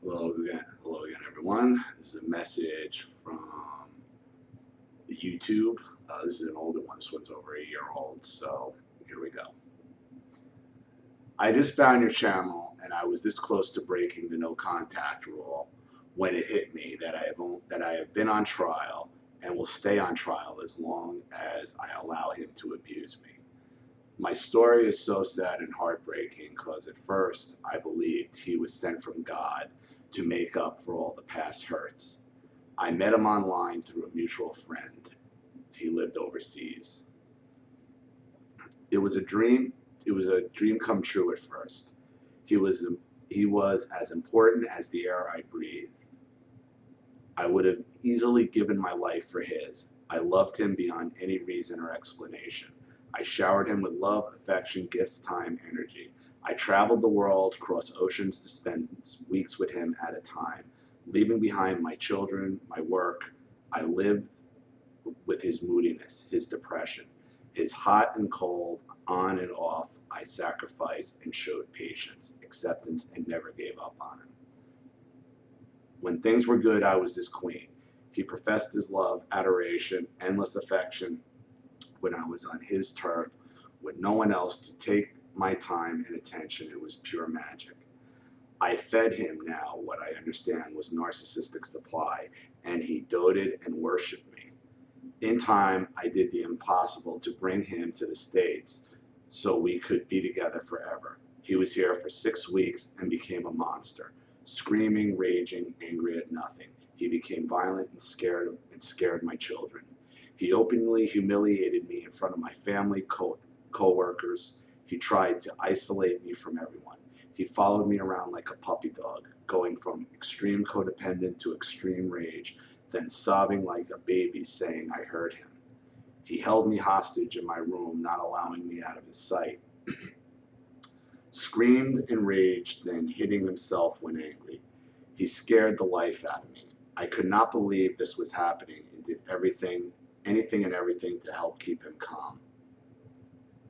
Hello again, everyone. This is a message from YouTube. This is an older one. This one's over a year old, so here we go. I just found your channel, and I was this close to breaking the no contact rule when it hit me that I have been on trial and will stay on trial as long as I allow him to abuse me. My story is so sad and heartbreaking because at first I believed he was sent from God to make up for all the past hurts. I met him online through a mutual friend. He lived overseas. It was a dream. It was a dream come true at first. He was as important as the air I breathed. I would have easily given my life for his. I loved him beyond any reason or explanation. I showered him with love, affection, gifts, time, energy. I traveled the world, crossed oceans to spend weeks with him at a time, leaving behind my children, my work. I lived with his moodiness, his depression, his hot and cold, on and off. I sacrificed and showed patience, acceptance, and never gave up on him. When things were good, I was his queen. He professed his love, adoration, endless affection when I was on his turf with no one else to take my time and attention. It was pure magic. I fed him now what I understand was narcissistic supply, and he doted and worshipped me. In time, I did the impossible to bring him to the States so we could be together forever. He was here for 6 weeks and became a monster, screaming, raging, angry at nothing. He became violent and scared my children. He openly humiliated me in front of my family, co-workers. He tried to isolate me from everyone. He followed me around like a puppy dog, going from extreme codependent to extreme rage, then sobbing like a baby saying I hurt him. He held me hostage in my room, not allowing me out of his sight. Screamed and raged, then hitting himself when angry. He scared the life out of me. I could not believe this was happening and did anything and everything to help keep him calm.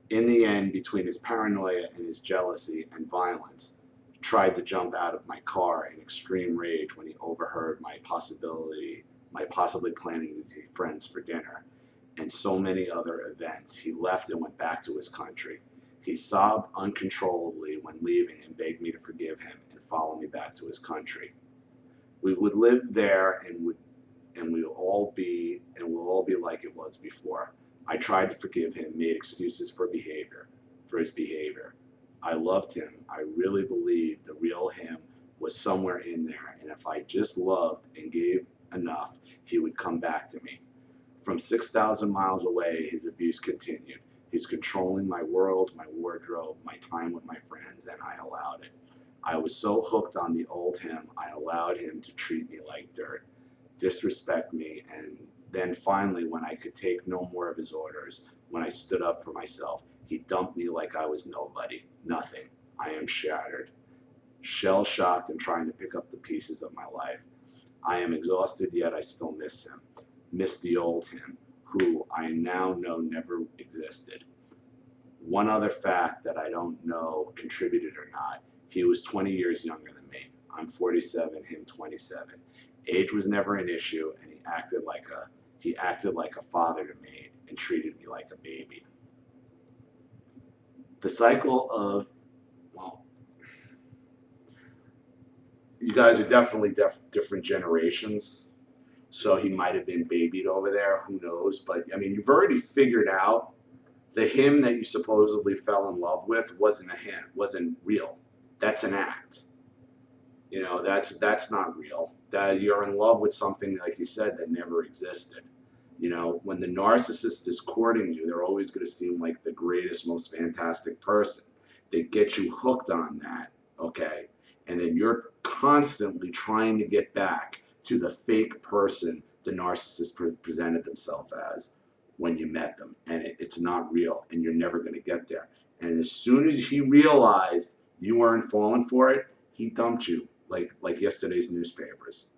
In the end, between his paranoia and his jealousy and violence, he tried to jump out of my car in extreme rage when he overheard my possibly planning to see friends for dinner, and so many other events. He left and went back to his country. He sobbed uncontrollably when leaving and begged me to forgive him and follow me back to his country. We would live there and we'll all be like it was before. I tried to forgive him, made excuses for his behavior. I loved him. I really believed the real him was somewhere in there, and if I just loved and gave enough, he would come back to me. From 6,000 miles away, his abuse continued. He's controlling my world, my wardrobe, my time with my friends, and I allowed it. I was so hooked on the old him, I allowed him to treat me like dirt, disrespect me, and then finally, when I could take no more of his orders, when I stood up for myself, he dumped me like I was nobody, nothing. I am shattered, shell-shocked and trying to pick up the pieces of my life. I am exhausted, yet I still miss him, miss the old him, who I now know never existed. One other fact that I don't know contributed or not, he was 20 years younger than me. I'm 47, him 27. Age was never an issue, and he acted like a father to me and treated me like a baby. The cycle of, well, you guys are definitely different generations, so he might have been babied over there, who knows, but I mean, you've already figured out the him that you supposedly fell in love with wasn't a him, wasn't real. That's an act. You know, that's not real. That you're in love with something, like you said, that never existed. You know, when the narcissist is courting you, they're always going to seem like the greatest, most fantastic person. They get you hooked on that, okay? And then you're constantly trying to get back to the fake person the narcissist presented themselves as when you met them. And it's not real, and you're never going to get there. And as soon as he realized you weren't falling for it, he dumped you like yesterday's newspapers.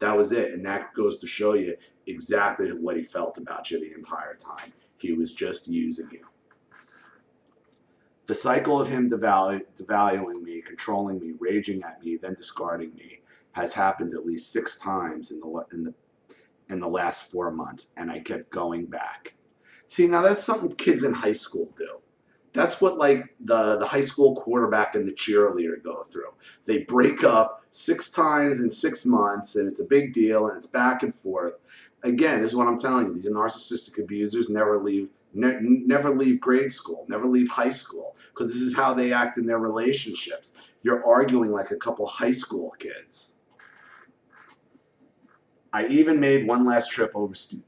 That was it, and that goes to show you exactly what he felt about you the entire time. He was just using you. The cycle of him devaluing me, controlling me, raging at me, then discarding me, has happened at least 6 times in the last 4 months, and I kept going back. See, now that's something kids in high school do. That's what like the high school quarterback and the cheerleader go through. They break up 6 times in 6 months, and it's a big deal, and it's back and forth. Again, this is what I'm telling you. These narcissistic abusers never leave grade school, never leave high school, because this is how they act in their relationships. You're arguing like a couple high school kids. I even made one last trip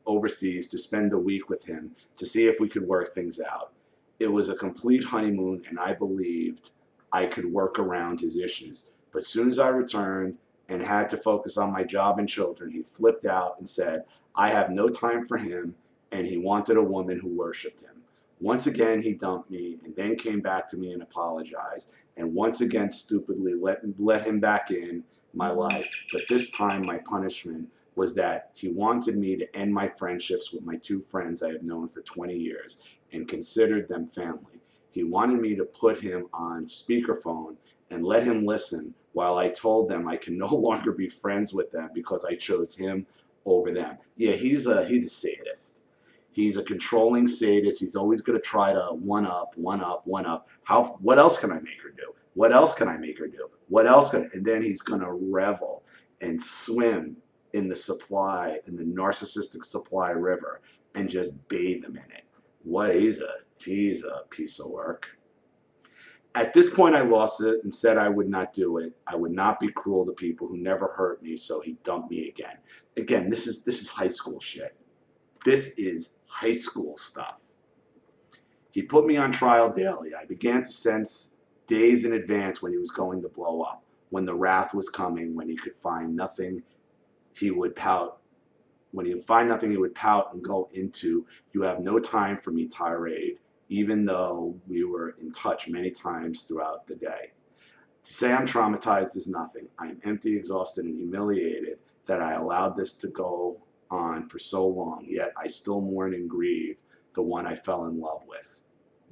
overseas to spend a week with him to see if we could work things out. It was a complete honeymoon, and I believed I could work around his issues. But as soon as I returned and had to focus on my job and children, he flipped out and said, I have no time for him, and he wanted a woman who worshiped him. Once again, he dumped me and then came back to me and apologized, and once again stupidly let him back in my life. But this time my punishment was that he wanted me to end my friendships with my 2 friends I have known for 20 years and considered them family. He wanted me to put him on speakerphone and let him listen while I told them I can no longer be friends with them because I chose him over them. Yeah, he's a sadist. He's a controlling sadist. He's always going to try to one up. What else can I make her do? What else can I make her do? What else can? And then he's going to revel and swim in the narcissistic supply river and just bathe them in it. He's a piece of work. At this point, I lost it and said I would not do it. I would not be cruel to people who never hurt me, so he dumped me again. Again, this is high school shit. This is high school stuff. He put me on trial daily. I began to sense days in advance when he was going to blow up, when the wrath was coming, when he could find nothing, he would pout. When he would find nothing, he would pout and go into, you have no time for me tirade, even though we were in touch many times throughout the day. To say I'm traumatized is nothing. I am empty, exhausted, and humiliated that I allowed this to go on for so long, yet I still mourn and grieve the one I fell in love with.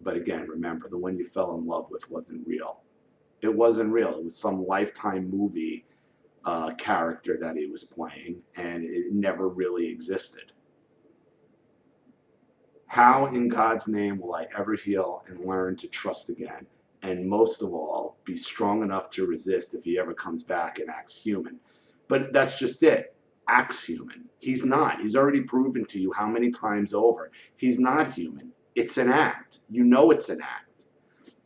But again, remember, the one you fell in love with wasn't real. It wasn't real. It was some Lifetime movie character that he was playing, and it never really existed. How in God's name will I ever heal and learn to trust again? And most of all, be strong enough to resist if he ever comes back and acts human. But that's just it. Acts human. He's not. He's already proven to you how many times over. He's not human. It's an act. You know it's an act.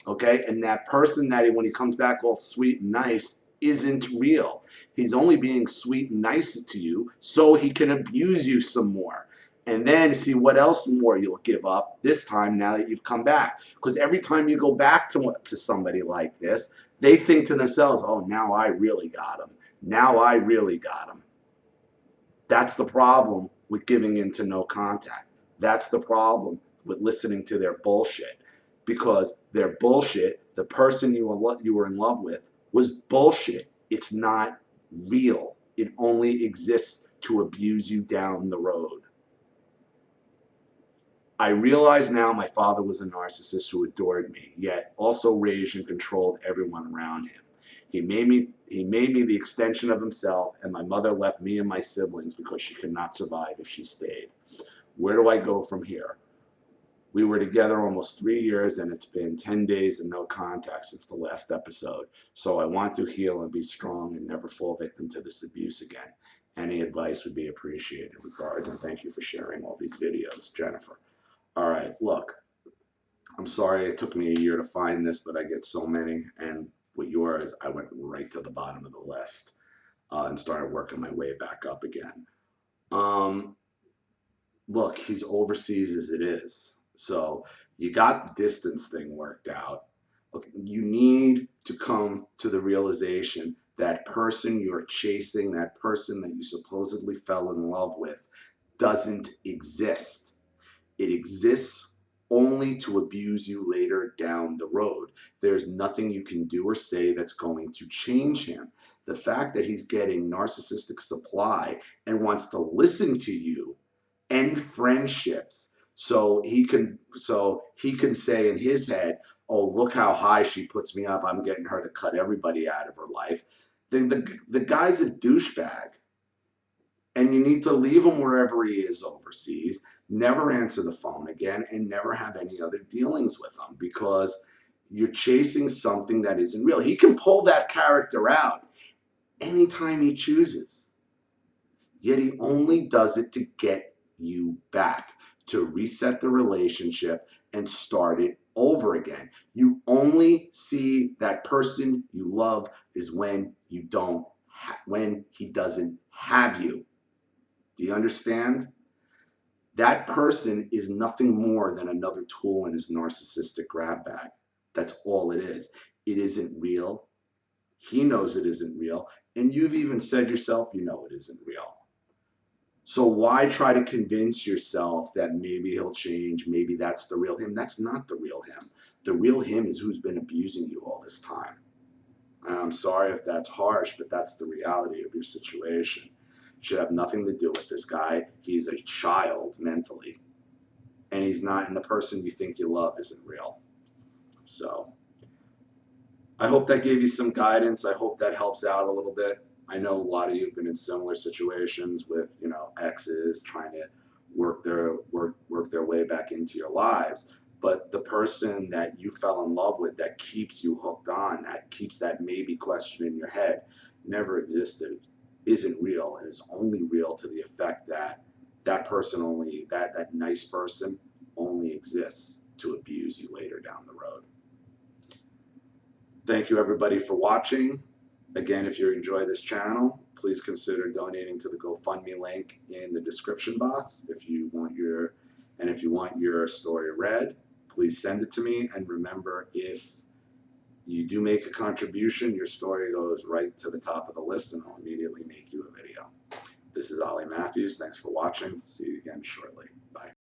Okay? And that person that when he comes back all sweet and nice isn't real. He's only being sweet and nice to you so he can abuse you some more. And then see what else more you'll give up this time now that you've come back. Because every time you go back to somebody like this, they think to themselves, oh, now I really got him. Now I really got him. That's the problem with giving into no contact. That's the problem with listening to their bullshit. Because their bullshit, the person you were in love with, was bullshit. It's not real. It only exists to abuse you down the road. I realize now my father was a narcissist who adored me, yet also raged and controlled everyone around him. He made me the extension of himself, and my mother left me and my siblings because she could not survive if she stayed. Where do I go from here? We were together almost 3 years, and it's been 10 days and no contact since the last episode. So I want to heal and be strong and never fall victim to this abuse again. Any advice would be appreciated. Regards, and thank you for sharing all these videos, Jennifer. All right, look, I'm sorry it took me a year to find this, but I get so many. And with yours, I went right to the bottom of the list and started working my way back up again. Look, he's overseas as it is. So you got the distance thing worked out. Look, you need to come to the realization that person you're chasing, that person that you supposedly fell in love with, doesn't exist. It exists only to abuse you later down the road. There's nothing you can do or say that's going to change him. The fact that he's getting narcissistic supply and wants to listen to you end friendships so he can say in his head, oh, look how high she puts me up. I'm getting her to cut everybody out of her life. The guy's a douchebag, and you need to leave him wherever he is overseas, never answer the phone again, and never have any other dealings with him, because you're chasing something that isn't real. He can pull that character out anytime he chooses, yet he only does it to get you back, to reset the relationship and start it over again. You only see that person you love is when you don't when he doesn't have you. Do you understand? That person is nothing more than another tool in his narcissistic grab bag. That's all it is. It isn't real. He knows it isn't real. And you've even said yourself, you know it isn't real. So why try to convince yourself that maybe he'll change, maybe that's the real him? That's not the real him. The real him is who's been abusing you all this time. And I'm sorry if that's harsh, but that's the reality of your situation. It should have nothing to do with this guy. He's a child mentally. And he's not, and the person you think you love isn't real. So I hope that gave you some guidance. I hope that helps out a little bit. I know a lot of you have been in similar situations with, exes trying to work their way back into your lives. But the person that you fell in love with, that keeps you hooked on, that keeps that maybe question in your head, never existed, isn't real, and is only real to the effect that that person only, that nice person only exists to abuse you later down the road. Thank you everybody for watching. Again, if you enjoy this channel, please consider donating to the GoFundMe link in the description box. If you want your story read, please send it to me. And remember, if you do make a contribution, your story goes right to the top of the list and I'll immediately make you a video. This is Ollie Matthews. Thanks for watching. See you again shortly. Bye.